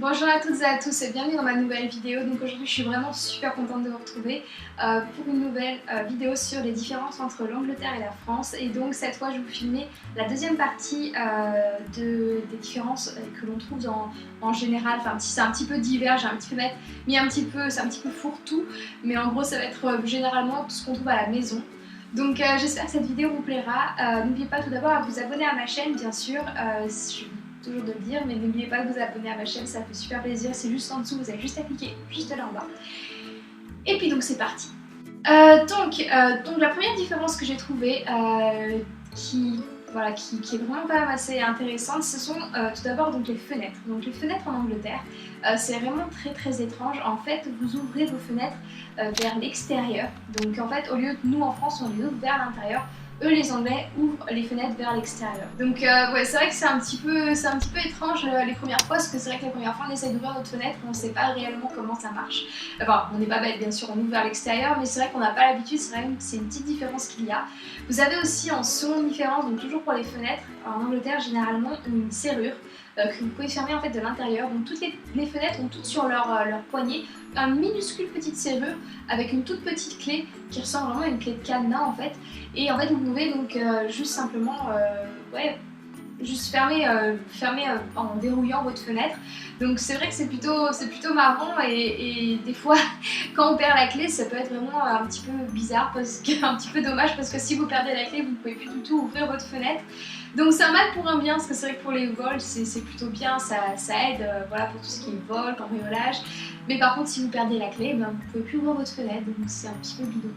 Bonjour à toutes et à tous et bienvenue dans ma nouvelle vidéo. Donc aujourd'hui je suis vraiment super contente de vous retrouver pour une nouvelle vidéo sur les différences entre l'Angleterre et la France. Et donc cette fois je vais vous filmer la deuxième partie des différences que l'on trouve en général. Enfin c'est un petit peu divers, j'ai un petit peu mis c'est un petit peu fourre-tout, mais en gros ça va être généralement tout ce qu'on trouve à la maison. Donc j'espère que cette vidéo vous plaira. N'oubliez pas tout d'abord à vous abonner à ma chaîne bien sûr. Toujours de le dire, mais n'oubliez pas de vous abonner à ma chaîne, ça fait super plaisir, c'est juste en dessous, vous avez juste à cliquer juste là en bas. Et puis donc c'est parti. Donc la première différence que j'ai trouvée qui est vraiment quand même assez intéressante, ce sont tout d'abord donc les fenêtres. Donc les fenêtres en Angleterre, c'est vraiment très étrange. En fait, vous ouvrez vos fenêtres vers l'extérieur. Donc en fait, au lieu de nous en France, on les ouvre vers l'intérieur. Eux, les Anglais, ouvrent les fenêtres vers l'extérieur. Donc ouais, c'est vrai que c'est un petit peu étrange les premières fois, parce que c'est vrai que les premières fois on essaie d'ouvrir notre fenêtre, on ne sait pas réellement comment ça marche. Enfin, on n'est pas bête bien sûr, on ouvre vers l'extérieur, mais c'est vrai qu'on n'a pas l'habitude, c'est une petite différence qu'il y a. Vous avez aussi en seconde différence, donc toujours pour les fenêtres, en Angleterre généralement une serrure que vous pouvez fermer en fait de l'intérieur. Donc toutes les fenêtres ont toutes sur leur poignée une minuscule petite serrure avec une toute petite clé qui ressemble vraiment à une clé de cadenas en fait. Et en fait vous pouvez donc juste simplement juste fermer en verrouillant votre fenêtre. Donc c'est vrai que c'est plutôt marrant et des fois quand on perd la clé ça peut être vraiment un petit peu bizarre, un petit peu dommage, parce que si vous perdez la clé vous ne pouvez plus du tout ouvrir votre fenêtre. Donc c'est un mal pour un bien, parce que c'est vrai que pour les vols c'est plutôt bien, ça aide voilà, pour tout ce qui est vol, cambriolage. Mais par contre si vous perdez la clé, ben, vous ne pouvez plus ouvrir votre fenêtre, donc c'est un petit peu bidon.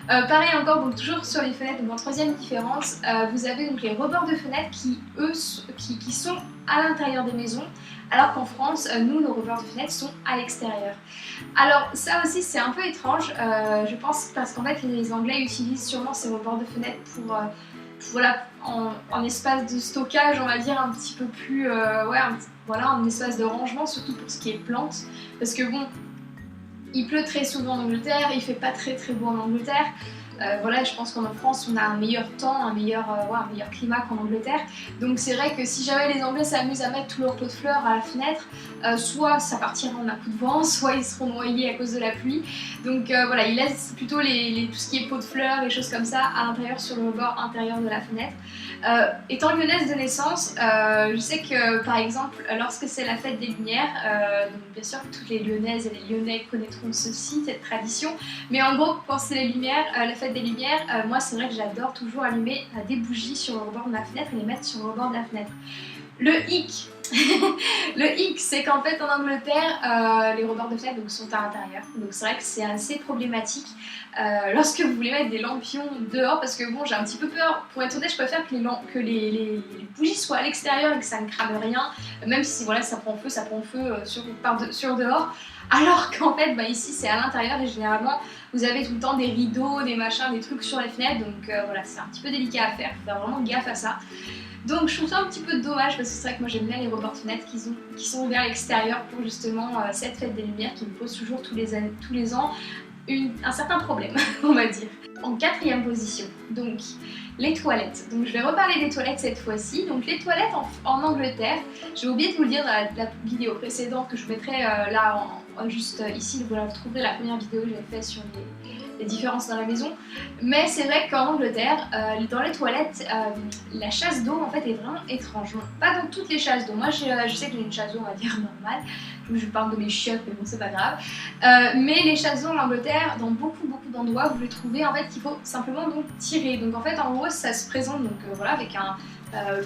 Pareil encore, donc toujours sur les fenêtres, donc en troisième différence, vous avez donc les rebords de fenêtres qui eux qui sont à l'intérieur des maisons, alors qu'en France, nous nos rebords de fenêtres sont à l'extérieur. Alors ça aussi c'est un peu étrange, je pense, parce qu'en fait les Anglais utilisent sûrement ces rebords de fenêtres pour voilà, en espace de stockage, on va dire un petit peu plus, voilà, en espace de rangement, surtout pour ce qui est plantes, parce que bon, il pleut très souvent en Angleterre, il fait pas très beau en Angleterre. Voilà, je pense qu'en France on a un meilleur temps, un meilleur climat qu'en Angleterre. Donc c'est vrai que si jamais les Anglais s'amusent à mettre tous leurs pots de fleurs à la fenêtre, soit ça partira en un coup de vent, soit ils seront noyés à cause de la pluie. Donc voilà, ils laissent plutôt tout ce qui est pots de fleurs et choses comme ça à l'intérieur, sur le bord intérieur de la fenêtre. Étant lyonnaise de naissance, je sais que par exemple lorsque c'est la fête des Lumières, donc bien sûr toutes les Lyonnaises et les Lyonnais connaîtront cette tradition, mais en gros quand c'est les Lumières, la fête des Lumières, moi c'est vrai que j'adore toujours allumer des bougies sur le rebord de ma fenêtre et les mettre sur le rebord de la fenêtre. Le hic le hic, c'est qu'en fait en Angleterre, les rebords de fenêtre donc, sont à l'intérieur, donc c'est vrai que c'est assez problématique lorsque vous voulez mettre des lampions dehors, parce que bon, j'ai un petit peu peur, pour être honnête je préfère que les bougies soient à l'extérieur et que ça ne crame rien, même si voilà, ça prend feu sur dehors, alors qu'en fait bah, ici c'est à l'intérieur et généralement vous avez tout le temps des rideaux, des machins, des trucs sur les fenêtres, donc voilà, c'est un petit peu délicat à faire, il faut faire vraiment gaffe à ça. Donc je trouve ça un petit peu dommage, parce que c'est vrai que moi j'aime bien les rebords de fenêtres qui sont ouverts à l'extérieur pour justement cette fête des Lumières qui me pose toujours tous les ans un certain problème, on va dire. En quatrième position, donc les toilettes. Donc je vais reparler des toilettes cette fois-ci. Donc les toilettes en Angleterre, j'ai oublié de vous le dire dans la vidéo précédente que je mettrai là juste ici, vous trouverez la première vidéo que j'avais faite sur les différences dans la maison. Mais c'est vrai qu'en Angleterre, dans les toilettes, la chasse d'eau en fait est vraiment étrange. Pas dans toutes les chasses d'eau. Moi je sais que j'ai une chasse d'eau on va dire normale. Je parle de mes chiottes, mais bon c'est pas grave. Mais les chasses d'eau en Angleterre, dans beaucoup d'endroits, vous les trouvez en fait qu'il faut simplement donc tirer. Donc en fait en gros ça se présente donc voilà avec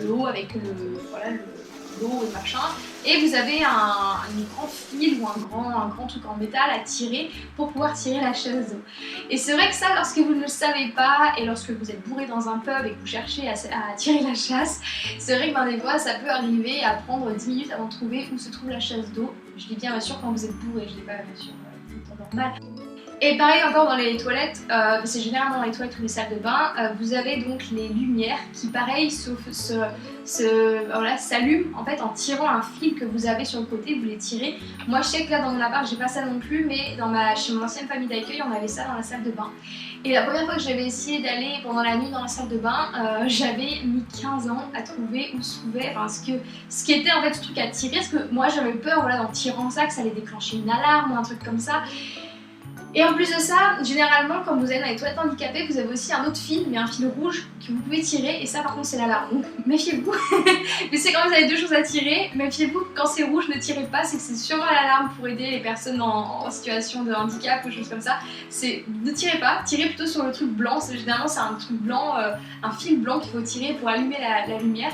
le haut avec l'eau et machin, et vous avez un grand fil ou un grand truc en métal à tirer pour pouvoir tirer la chasse d'eau. Et c'est vrai que ça, lorsque vous ne le savez pas et lorsque vous êtes bourré dans un pub et que vous cherchez à tirer la chasse, c'est vrai que ben, des fois ça peut arriver à prendre 10 minutes avant de trouver où se trouve la chasse d'eau. Je dis bien sûr quand vous êtes bourré, je dis pas bien sûr en temps normal. Et pareil encore dans les toilettes, c'est généralement dans les toilettes ou les salles de bain, vous avez donc les lumières qui pareil s'allument en fait en tirant un fil que vous avez sur le côté, vous les tirez. Moi je sais que là dans mon appart j'ai pas ça non plus, mais chez mon ancienne famille d'accueil on avait ça dans la salle de bain. Et la première fois que j'avais essayé d'aller pendant la nuit dans la salle de bain, j'avais mis 15 ans à trouver où se trouvait, ce qui était en fait ce truc à tirer, parce que moi j'avais peur voilà, en tirant ça que ça allait déclencher une alarme ou un truc comme ça. Et en plus de ça, généralement quand vous allez dans les toilettes handicapées, vous avez aussi un autre fil, mais un fil rouge que vous pouvez tirer, et ça par contre c'est l'alarme, donc méfiez-vous. Mais c'est quand vous avez deux choses à tirer, méfiez-vous quand c'est rouge, ne tirez pas, c'est que c'est sûrement l'alarme pour aider les personnes en situation de handicap ou choses comme ça. Ne tirez pas, tirez plutôt sur le truc blanc, généralement c'est un truc blanc, un fil blanc qu'il faut tirer pour allumer la lumière.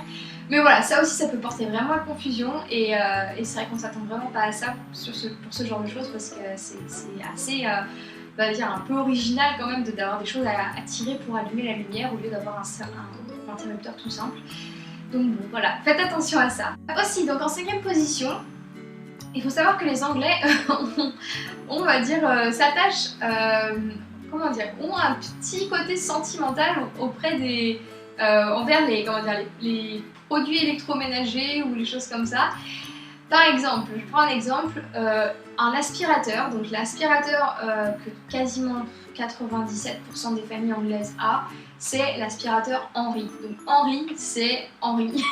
Mais voilà, ça aussi ça peut porter vraiment à confusion et c'est vrai qu'on s'attend vraiment pas à ça pour ce genre de choses parce que c'est assez on va dire un peu original quand même d'avoir des choses à tirer pour allumer la lumière au lieu d'avoir un interrupteur tout simple. Donc bon voilà, faites attention à ça. Aussi donc en 5e position, il faut savoir que les Anglais on va dire s'attachent comment dire, ont un petit côté sentimental auprès des envers les produits électroménagers ou les choses comme ça. Par exemple, je prends un exemple, un aspirateur, donc l'aspirateur que quasiment 97% des familles anglaises a, c'est l'aspirateur Henry. Donc Henry, c'est Henry.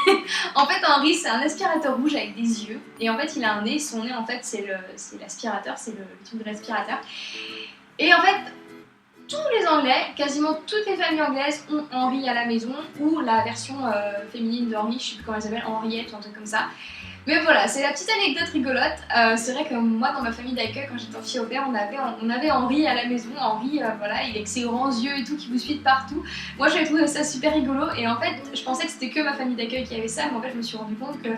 En fait Henry c'est un aspirateur rouge avec des yeux et en fait il a un nez, son nez en fait c'est l'aspirateur, c'est le truc de l'aspirateur. Et en fait tous les Anglais, quasiment toutes les familles anglaises ont Henry à la maison ou la version féminine de Henry, je sais plus comment elle s'appelle, Henriette ou un truc comme ça. Mais voilà, c'est la petite anecdote rigolote. C'est vrai que moi, dans ma famille d'accueil, quand j'étais en fille au père, on avait Henri à la maison. Henri, voilà, il avec ses grands yeux et tout, qui vous suit de partout. Moi, j'avais trouvé ça super rigolo. Et en fait, je pensais que c'était que ma famille d'accueil qui avait ça. Mais en fait, je me suis rendu compte que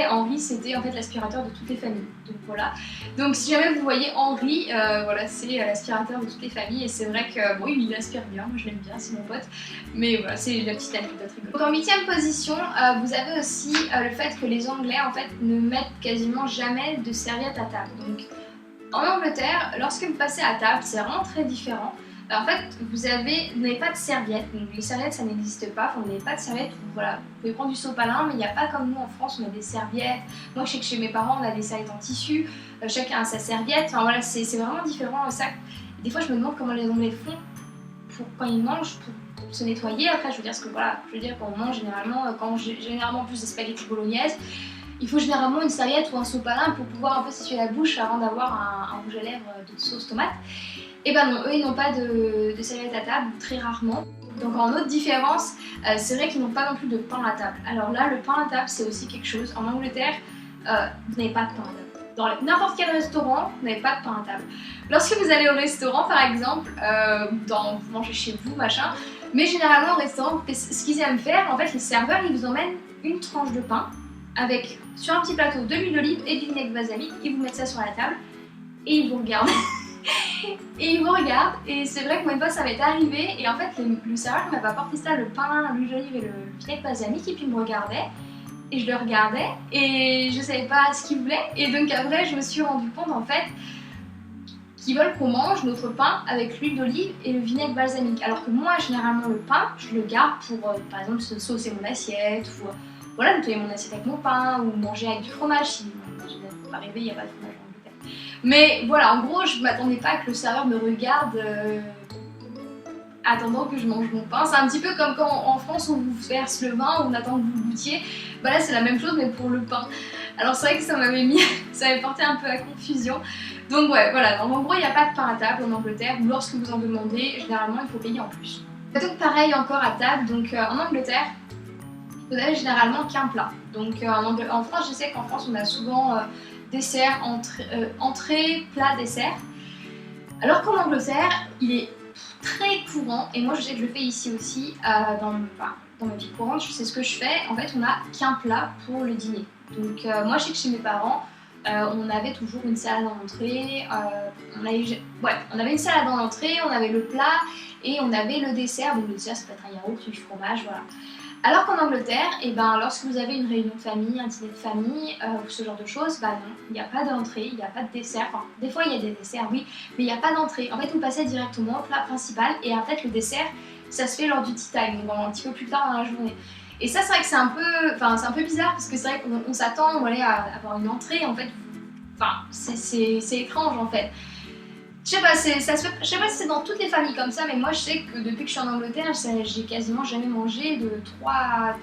Henri, c'était en fait l'aspirateur de toutes les familles. Donc voilà. Donc si jamais vous voyez Henri, voilà, c'est l'aspirateur de toutes les familles. Et c'est vrai que, bon, il aspire bien. Moi, je l'aime bien, c'est mon pote. Mais voilà, c'est la petite anecdote rigolote. Donc en 8e position, vous avez aussi le fait que les Anglais en fait ne mettent quasiment jamais de serviettes à table. Donc en Angleterre, lorsque vous passez à table, c'est vraiment très différent. En fait, vous n'avez pas de serviettes, donc les serviettes ça n'existe pas, vous n'avez pas de serviettes, voilà, vous pouvez prendre du sopalin, mais il n'y a pas comme nous en France, on a des serviettes. Moi je sais que chez mes parents on a des serviettes en tissu, chacun a sa serviette, enfin voilà, c'est vraiment différent ça. Des fois je me demande comment les Anglais font pour quand ils mangent, pour se nettoyer. Après je veux dire, parce que voilà, je veux dire quand on mange généralement, généralement plus des spaghettis bolognaise, il faut généralement une serviette ou un sopalin pour pouvoir un peu s'essuyer la bouche avant d'avoir un rouge à lèvres de sauce tomate. Et ben non, eux ils n'ont pas de serviette à table, très rarement. Donc en autre différence, c'est vrai qu'ils n'ont pas non plus de pain à table. Alors là, le pain à table c'est aussi quelque chose. En Angleterre, vous n'avez pas de pain à table. Dans n'importe quel restaurant, vous n'avez pas de pain à table. Lorsque vous allez au restaurant par exemple, vous mangez chez vous, machin, mais généralement au restaurant, ce qu'ils aiment faire, en fait les serveurs ils vous emmènent une tranche de pain avec sur un petit plateau de l'huile d'olive et du vinaigre balsamique, ils vous mettent ça sur la table et ils vous regardent. Et ils vous regardent et c'est vrai que moi une fois ça m'est arrivé et en fait le serveur m'avait apporté ça, le pain, l'huile d'olive et le vinaigre balsamique et puis il me regardait et je le regardais et je savais pas ce qu'il voulait et donc après je me suis rendu compte en fait qu'ils veulent qu'on mange notre pain avec l'huile d'olive et le vinaigre balsamique, alors que moi généralement le pain je le garde pour par exemple saucer mon assiette ou voilà, nettoyer mon assiette avec mon pain ou manger avec du fromage si je n'ai pas rêvé, il n'y a pas de fromage en Angleterre. Mais voilà, en gros, je ne m'attendais pas que le serveur me regarde attendant que je mange mon pain. C'est un petit peu comme quand en France on vous verse le vin, on attend que vous goûtiez. Bah là, c'est la même chose mais pour le pain. Alors c'est vrai que ça m'avait porté un peu à confusion. Donc ouais, voilà, donc, en gros, il n'y a pas de pain à table en Angleterre. Lorsque vous en demandez, généralement, il faut payer en plus. Donc pareil encore à table, donc en Angleterre, vous n'avez généralement qu'un plat. Donc en France, je sais qu'en France on a souvent dessert, entrée, plat, dessert. Alors qu'en Angleterre, il est très courant, et moi je sais que je le fais ici aussi, dans ma vie courante, c'est ce que je fais. En fait, on n'a qu'un plat pour le dîner. Donc moi je sais que chez mes parents, on avait toujours une salade en entrée, on avait une salade en entrée, on avait le plat et on avait le dessert. Donc le dessert ça peut être un yaourt, du fromage, voilà. Alors qu'en Angleterre, et ben, lorsque vous avez une réunion de famille, un dîner de famille, ou ce genre de choses, bah non, il n'y a pas d'entrée, il n'y a pas de dessert. Enfin, des fois il y a des desserts, oui, mais il n'y a pas d'entrée. En fait, vous passez directement au plat principal et en fait le dessert, ça se fait lors du tea time, donc un petit peu plus tard dans la journée. Et ça, c'est vrai que c'est un peu bizarre parce que c'est vrai qu'on s'attend voilà, à avoir une entrée, en fait, enfin, c'est étrange en fait. Je sais pas, je sais pas si c'est dans toutes les familles comme ça, mais moi je sais que depuis que je suis en Angleterre, j'ai quasiment jamais mangé de 3,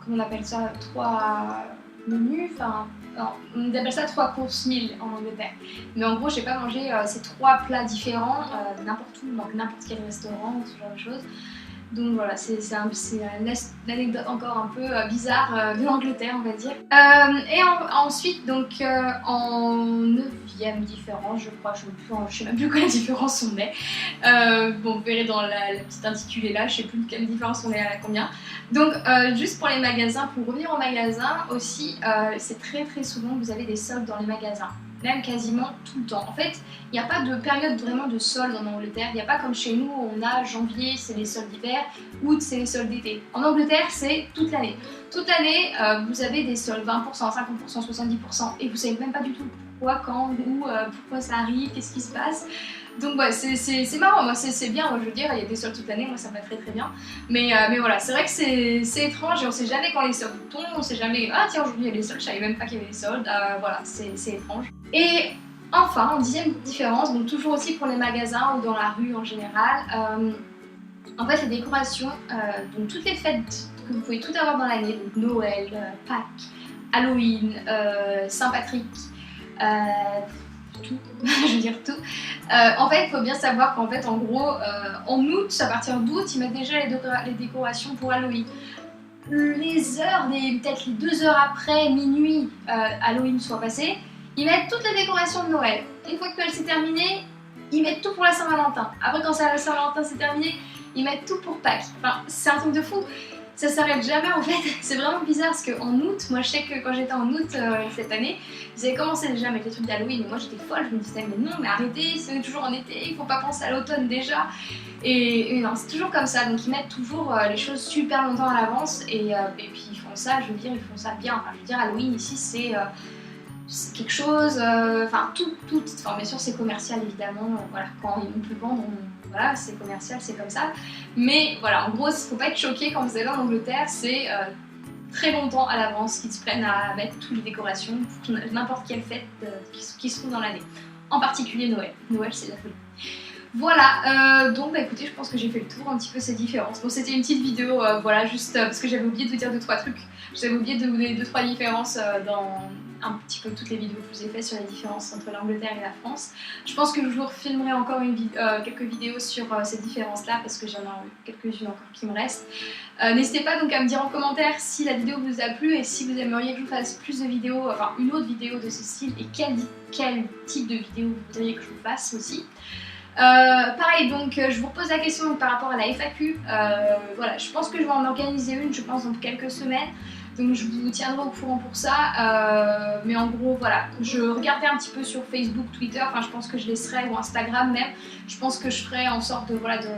comment on appelle ça, 3 menus, enfin, on appelle ça 3 courses meal en Angleterre. Mais en gros, j'ai pas mangé ces 3 plats différents n'importe où, donc n'importe quel restaurant, ce genre de choses. Donc voilà, c'est une anecdote encore un peu bizarre de l'Angleterre, on va dire. Ensuite, donc en 9e différence, je crois, je sais même plus quelle différence on est. Bon, vous verrez dans la petite intitulée là, je sais plus quelle différence on est à combien. Donc juste pour les magasins, pour revenir au magasin aussi, c'est très souvent que vous avez des soldes dans les magasins. Même quasiment tout le temps. En fait, il n'y a pas de période vraiment de soldes en Angleterre. Il n'y a pas comme chez nous où on a janvier, c'est les soldes d'hiver, août, c'est les soldes d'été. En Angleterre, c'est toute l'année. Toute l'année, vous avez des soldes 20%, 50%, 70% et vous savez même pas du tout pourquoi, quand, où, pourquoi ça arrive, qu'est-ce qui se passe. Donc ouais, c'est marrant, moi c'est bien, moi, je veux dire, il y a des soldes toute l'année, moi ça me va très bien. Mais voilà, c'est vrai que c'est étrange et on sait jamais quand les soldes tombent, on sait jamais, ah tiens aujourd'hui il y a les soldes, je savais même pas qu'il y avait les soldes, voilà, c'est étrange. Et enfin, en 10e différence, donc toujours aussi pour les magasins ou dans la rue en général, en fait les décorations, donc toutes les fêtes que vous pouvez tout avoir dans l'année, donc Noël, Pâques, Halloween, Saint-Patrick, tout, je veux dire tout. En fait, il faut bien savoir qu'en fait, en gros, en août, à partir d'août, ils mettent déjà les décorations pour Halloween. Les heures, peut-être les 2 heures après minuit, Halloween soit passé, ils mettent toutes les décorations de Noël. Une fois que Noël s'est terminé, ils mettent tout pour la Saint-Valentin. Après, quand la Saint-Valentin s'est terminé, ils mettent tout pour Pâques. Enfin, c'est un truc de fou. Ça s'arrête jamais en fait, c'est vraiment bizarre parce qu'en août, moi je sais que quand j'étais en août cette année, ils avaient commencé déjà à mettre les trucs d'Halloween et moi j'étais folle, je me disais mais non mais arrêtez, c'est toujours en été, il faut pas penser à l'automne déjà. Et non, c'est toujours comme ça, donc ils mettent toujours les choses super longtemps à l'avance et puis ils font ça, je veux dire, ils font ça bien. Enfin, je veux dire, Halloween ici c'est quelque chose, enfin tout, enfin bien sûr c'est commercial évidemment, voilà, quand ils vont plus vendre, voilà, c'est commercial, c'est comme ça. Mais voilà, en gros, il ne faut pas être choqué quand vous allez en Angleterre, c'est très longtemps à l'avance qu'ils se prennent à mettre toutes les décorations pour n'importe quelle fête qui se trouve dans l'année. En particulier Noël. Noël, c'est la folie. Voilà, donc bah écoutez, je pense que j'ai fait le tour un petit peu ces différences. Bon, c'était une petite vidéo, voilà, juste parce que j'avais oublié de vous dire 2-3 trucs. J'avais oublié de vous donner 2-3 différences dans un petit peu toutes les vidéos que je vous ai faites sur les différences entre l'Angleterre et la France. Je pense que je vous refilmerai encore quelques vidéos sur ces différences-là parce que j'en ai quelques-unes encore qui me restent. N'hésitez pas donc à me dire en commentaire si la vidéo vous a plu et si vous aimeriez que je vous fasse plus de vidéos, enfin une autre vidéo de ce style et quel type de vidéo vous voudriez que je vous fasse aussi. Pareil, donc je vous repose la question par rapport à la FAQ. Voilà, je pense que je vais en organiser une, je pense dans quelques semaines. Donc je vous tiendrai au courant pour ça, mais en gros voilà, je regardais un petit peu sur Facebook, Twitter, enfin je pense que je laisserai, ou Instagram même, je pense que je ferai en sorte de, voilà, de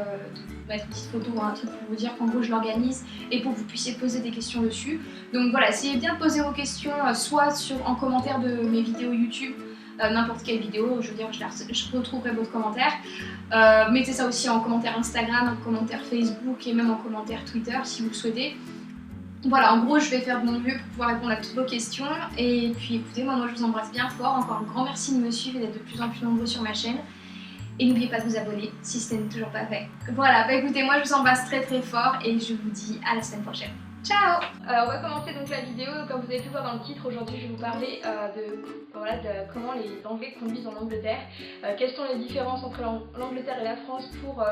mettre une petite photo ou un truc pour vous dire qu'en gros je l'organise et pour que vous puissiez poser des questions dessus. Donc voilà, essayez bien de poser vos questions, soit en commentaire de mes vidéos YouTube, n'importe quelle vidéo, je veux dire je retrouverai votre commentaire. Mettez ça aussi en commentaire Instagram, en commentaire Facebook et même en commentaire Twitter si vous le souhaitez. Voilà, en gros, je vais faire de mon mieux pour pouvoir répondre à toutes vos questions. Et puis écoutez, moi je vous embrasse bien fort. Encore un grand merci de me suivre et d'être de plus en plus nombreux sur ma chaîne. Et n'oubliez pas de vous abonner si ce n'est toujours pas fait. Voilà, bah écoutez, moi je vous embrasse très fort et je vous dis à la semaine prochaine. Ciao! On va commencer donc la vidéo. Comme vous avez pu voir dans le titre, aujourd'hui je vais vous parler de comment les Anglais conduisent en Angleterre. Quelles sont les différences entre l'Angleterre et la France pour